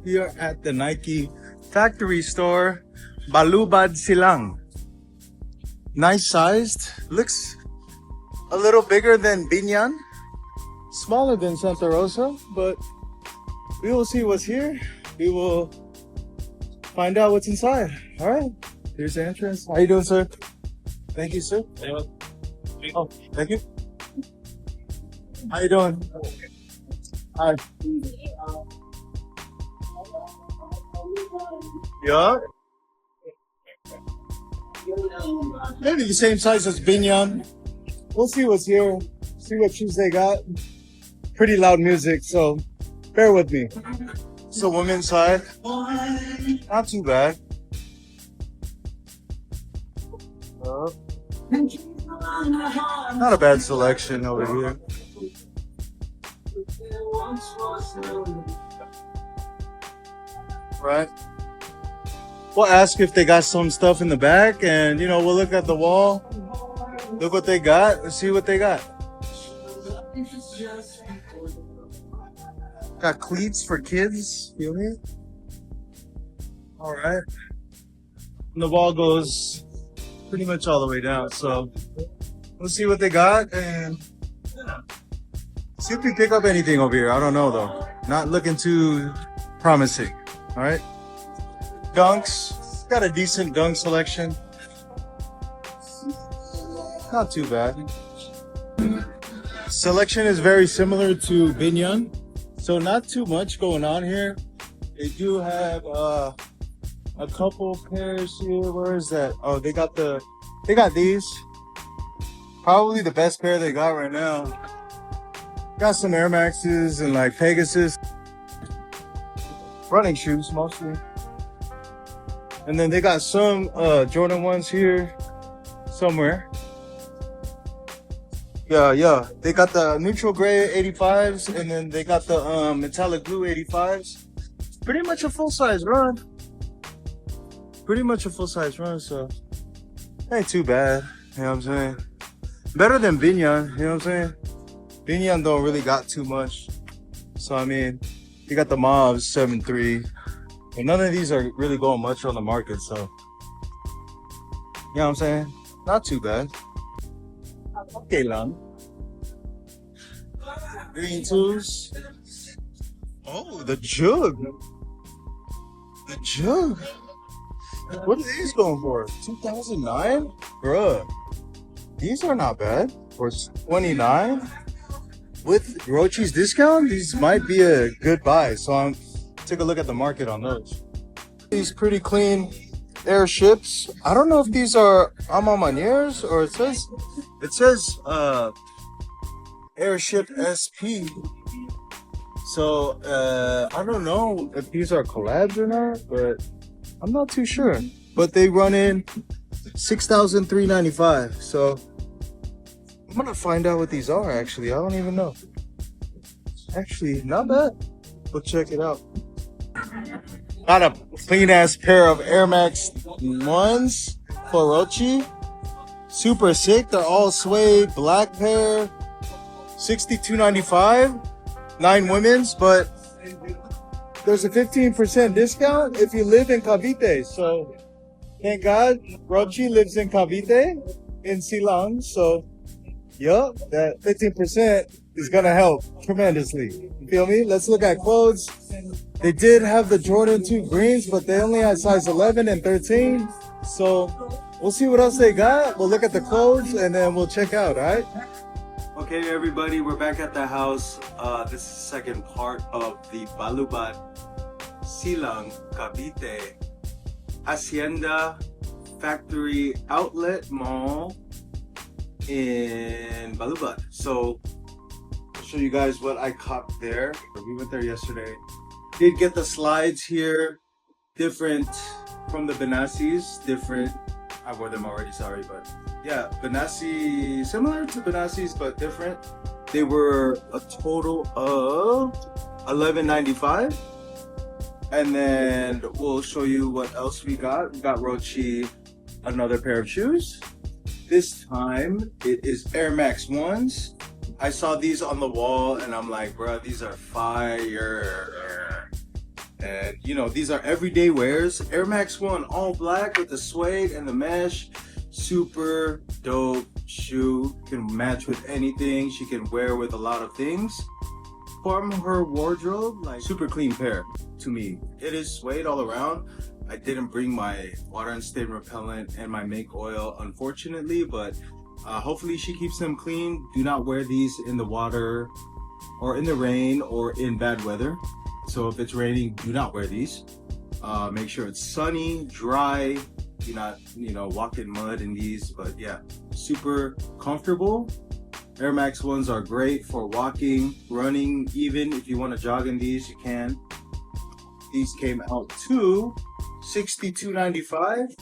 We are at the Nike factory store, Balubad Silang. Nice sized, looks a little bigger than Binyan, smaller than Santa Rosa, but we will see what's here. We will find out what's inside. All right, here's the entrance. How you doing, sir? Thank you, sir. Oh, thank you. How you doing? Hi. Yeah. Maybe the same size as Binyan. We'll see what's here. See what shoes they got. Pretty loud music, so bear with me. So women's side, not too bad. Not a bad selection over here. Right. We'll ask if they got some stuff in the back, and we'll look at the wall, look what they got, and see what they got. Got cleats for kids, feel me? All right. And the wall goes pretty much all the way down, so we'll see what they got and see if we pick up anything over here. I don't know though. Not looking too promising. All right. Dunks. Got a decent dunk selection. Not too bad. Selection is very similar to Binyan, so not too much going on here. They do have a couple pairs here. Where is that? Oh, they got these. Probably the best pair they got right now. Got some Air Maxes and like Pegasus. Running shoes mostly. And then they got some Jordan 1s here somewhere. Yeah. They got the neutral gray 85s, and then they got the metallic blue 85s. Pretty much a full-size run. So ain't too bad. You know what I'm saying? Better than Binyan, you know what I'm saying? Binyan don't really got too much. So I mean, you got the Mavs 7.3. And none of these are really going much on the market, so you know what I'm saying? Not too bad. Okay, lang. Green twos. Oh, the jug. What are these going for? 2009? Bruh. These are not bad. For 29 with Rochi's discount, these might be a good buy. So take a look at the market on those. These pretty clean airships. I don't know if these are Amamaniers or it says airship SP. So I don't know if these are collabs or not, but I'm not too sure. But they run in $6,395. So I'm gonna find out what these are. Actually, I don't even know. Actually, not bad. We'll check it out. Got a clean ass pair of Air Max 1s for Rochi. Super sick. They're all suede, black pair. $62.95. 9 women's, but there's a 15% discount if you live in Cavite. So thank God Rochi lives in Cavite in Silang. So yup, that 15% is gonna help tremendously. You feel me? Let's look at clothes. They did have the Jordan 2 greens, but they only had size 11 and 13. So we'll see what else they got. We'll look at the clothes and then we'll check out, all right? Okay, everybody, we're back at the house. This is the second part of the Balubad Silang Cavite Acienda Factory Outlet Mall in Balubad. So I'll show you guys what I caught there. We went there yesterday. Did get the slides here, different from the Benassis, different. I wore them already, sorry, but yeah, Benassi, similar to Benassis, but different. They were a total of $11.95. And then we'll show you what else we got. We got Rochi another pair of shoes. This time it is Air Max 1s. I saw these on the wall and I'm like, bro, these are fire. And you know, these are everyday wears. Air Max 1 all black with the suede and the mesh. Super dope shoe. Can match with anything. She can wear with a lot of things. From her wardrobe, like super clean pair to me. It is suede all around. I didn't bring my water and stain repellent and my make oil, unfortunately, but hopefully she keeps them clean. Do not wear these in the water or in the rain or in bad weather. So if it's raining, do not wear these. Make sure it's sunny, dry. Do not, walk in mud in these. But yeah, super comfortable. Air Max 1s are great for walking, running. Even if you want to jog in these, you can. These came out to $62.95.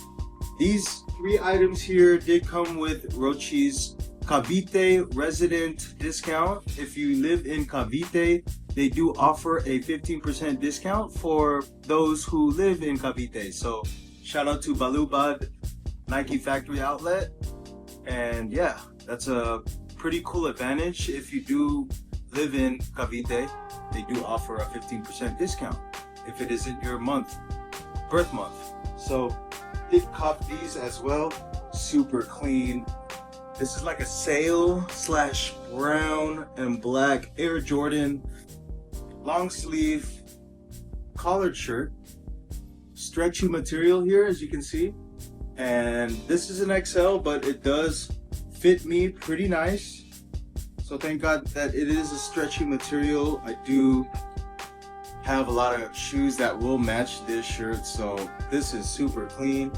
These 3 items here did come with Rochi's Cavite resident discount. If you live in Cavite, they do offer a 15% discount for those who live in Cavite. So shout out to Balubad Nike factory outlet. And yeah, that's a pretty cool advantage. If you do live in Cavite, they do offer a 15% discount if it isn't your birth month. So did cop these as well. Super clean. This is like a sail / brown and black Air Jordan long sleeve collared shirt. Stretchy material here, as you can see. And this is an XL, but it does fit me pretty nice. So thank God that it is a stretchy material. I do have a lot of shoes that will match this shirt, so this is super clean.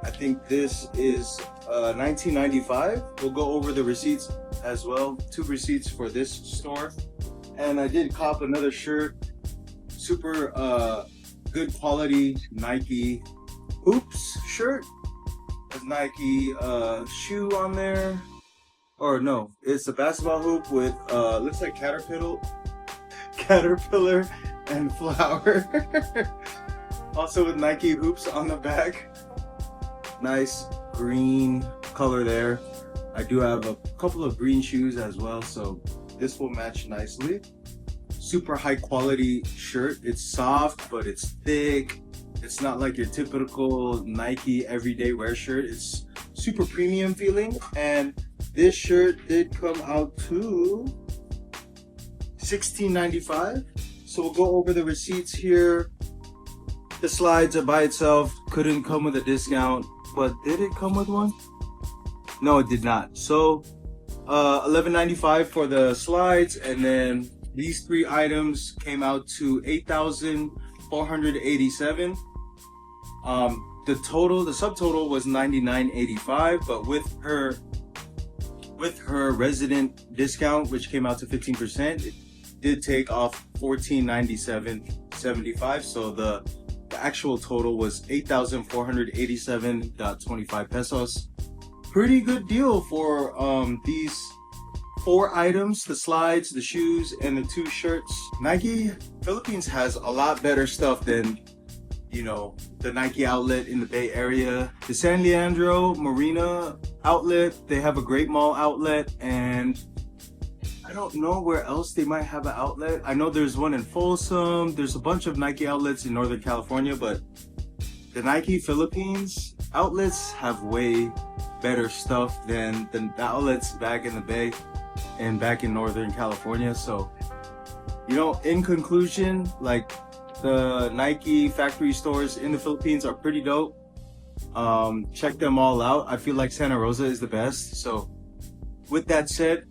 I think this is $19.95. We'll go over the receipts as well. 2 receipts for this store. And I did cop another shirt. Super good quality Nike Hoops shirt. There's Nike shoe on there. Or no, it's a basketball hoop with looks like caterpillar and flower. Also with Nike hoops on the back. Nice green color there. I do have a couple of green shoes as well, so this will match nicely. Super high quality shirt. It's soft, but it's thick. It's not like your typical Nike everyday wear shirt. It's super premium feeling. And this shirt did come out to $16.95. So we'll go over the receipts here. The slides are by itself. Couldn't come with a discount, but did it come with one? No, it did not. So $11.95 for the slides, and then these 3 items came out to $8,487. The subtotal was $99.85, but with her resident discount, which came out to 15%, it did take off $1497.75. So the actual total was 8,487.25 pesos. Pretty good deal for these 4 items: the slides, the shoes, and the 2 shirts. Nike Philippines has a lot better stuff than the Nike outlet in the Bay Area. The San Leandro Marina outlet, they have a Great Mall outlet, and I don't know where else they might have an outlet. I know there's one in Folsom. There's a bunch of Nike outlets in Northern California, but the Nike Philippines outlets have way better stuff than the outlets back in the Bay and back in Northern California. So, in conclusion, like, the Nike factory stores in the Philippines are pretty dope. Check them all out. I feel like Santa Rosa is the best. So with that said,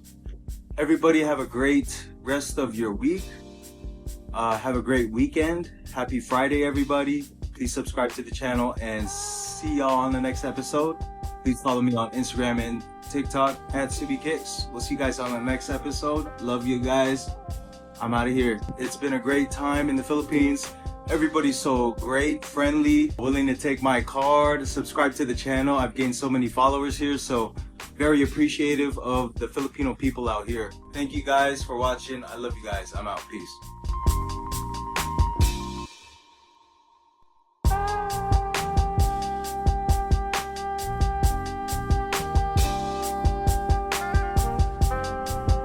everybody have a great rest of your week. Have a great weekend. Happy Friday, everybody. Please subscribe to the channel and see y'all on the next episode. Please follow me on Instagram and TikTok at SubiKicks. We'll see you guys on the next episode. Love you guys. I'm out of here. It's been a great time in the Philippines. Everybody's so great, friendly, willing to take my card, subscribe to the channel. I've gained so many followers here, so very appreciative of the Filipino people out here. Thank you guys for watching. I love you guys. I'm out. Peace.